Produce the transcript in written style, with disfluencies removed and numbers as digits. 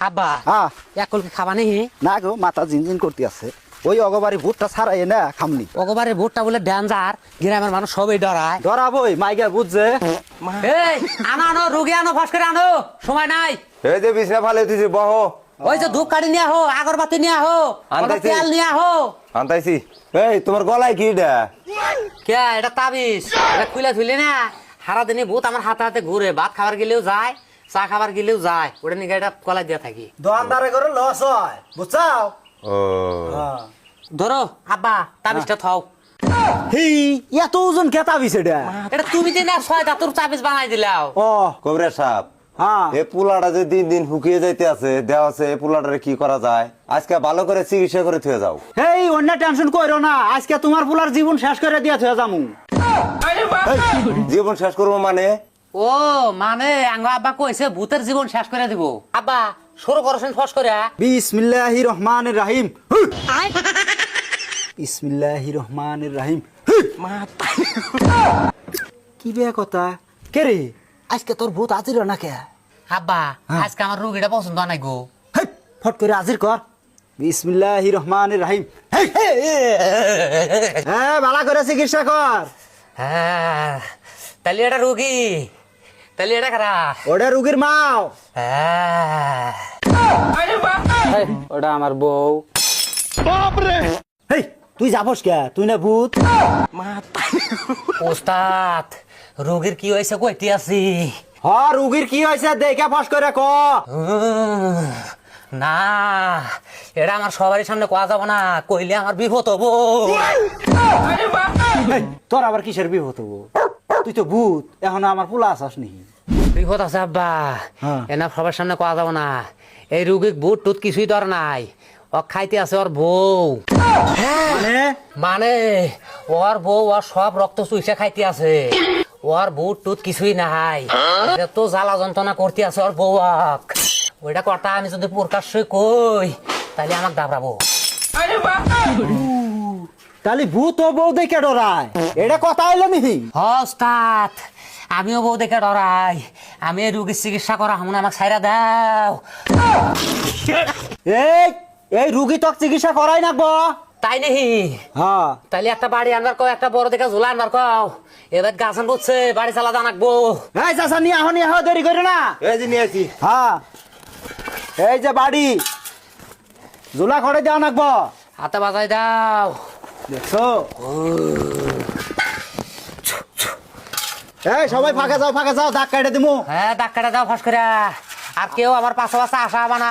আব্বা হ্যাঁ একল কি খাবা নেই? না গো মাথা জিনজিন করতে আছে ওই অগবারি ভূতটা ছাড়াই না খামনি অগবারে ভোটটা বলে ডেঞ্জার, গ্রামের মানুষ সবাই ডরায়। ধরাবই মাইগা বুঝছে এই আনো আনো রুগী আনো, ফস করে আনো, সময় নাই। এই যে বিছনা ফালে দিছি বহ ওই যে ধূপ কাঠি নিয়ে আহো, আগরবাতি নিয়ে আহো, আনতাইছি। তেল নিয়ে আহো। আনতাইছি। এই তোমার গলায় কি এটা? কে এটা তাবিজ, এটা খুলে থুইলে না সারা দিনে ভূত আমার হাতে হাতে ঘুরে, ভাত খাবার গেলেও যায়, চা খাবার গেলেও যায়, ওটা নিয়ে এটা কলাই দিয়ে থাকি। দোকানদারে করে লস হয় বুঝছাও ও ধরো আব্বা তাবিজটা থাও। হি এত ওজন কেতা বিছে এটা তুমি যে না ছয় দাতুর তাবিজ বানাই দিলাও। ও কবরে সাহেব, হ্যাঁ এ পুলাটা যে দিন দিন শুকিয়ে যাইতে আছে, দেওয়া আছে এ পুলাটারে কি করা যায়? আজকে ভালো করে চিকিৎসা করে থুয়ে যাও। হেই অন্য টেনশন কইরো না, আজকে তোমার পুলার জীবন শেষ করে দিয়া থয়ে যামু। জীবন শেষ করবো মানে? ও মানে আঙ্গ আব্বা কইছে ভূতের জীবন শেষ করে দিব। আব্বা শুরু করছেন ফস করে। বিসমিল্লাহির রহমানির রহিম। বিসমিল্লাহির রহমানির রহিম। কি বে কথা কে রে? আজকে তোর ভূত আজির না কে? আব্বা আজকে আমার রুগীটা পছন্দ নাই গো। হেই, ফট করে হাজির কর। বিসমিল্লাহির রহমানির রহিম। হ্যাঁ ভালো করে চিকিৎসা কর। হ্যাঁ তাহলে এটা রুগী, তাহলে এটা খারা। ওটা রুগীর মাও। হ্যাঁ ওটা আমার বউ। হেই তুই যাবস কে? তুই না ভূত? ওস্তাদ রোগীর কি হয়েছে কইতে আছি। হ রুগীর কি হয়েছে দেখে ফস করে ক। না এটা আমার সবারই সামনে কোয়া যাব না, কইলে আমার বিপদ হবো। হেই, তোর আবার কিসের বিপদ হবো? তুই তো ভূত, এখন আমার পোলা আসাস নি। বিপদ আছে আব্বা, হ্যাঁ। এনা সবার সামনে কোয়া যাব না। এই রুগীর বুট টুত কিছুই দর নাই, ও খাইতে আছে ওর বউ। মানে মানে ওর বউ ওর সব রক্ত চুইসা খাইতে আছে, ওর বুট টুত কিছুই নাই, তো জ্বালা যন্ত্রণা করতে আছে ওর বউক। ওইটা কথা আমি যদি প্রকাশ্য কই তাহলে আমাকে দাবড়াবো। তাহলে ভূত ও বউ দেখে ডরায়, এটা কথা হইলো নি? হস্তাত আমিও বউ দেখে ডরাই, আমি এই রুগীর চিকিৎসা করা হামুন, আমাকে ছাইরা দাও। এই এই রুগী তো চিকিৎসা করাই না গো। তাই নেহি? হ্যাঁ তাইলে একটা বাড়ি আনবার কও, একটা বড় দেখে ঝোলা আনবার কও। এবার গাছন বুঝছে বাড়ি চালা জানাকবো। এই চাচা নিয়ে আহ দেরি করে না। এই যে নিয়ে আসি। হ্যাঁ এই যে বাড়ি জোলা খড়ে দেওয়া নাকবো, হাতে বাজাই দাও। দেখছো? এই সবাই ফাঁকা যাও দাগ কাটে দিমু। হ্যাঁ ডাক্তারে দাও ফাঁস করে। আর কেউ আমার পাশে পাশে আসা বানা।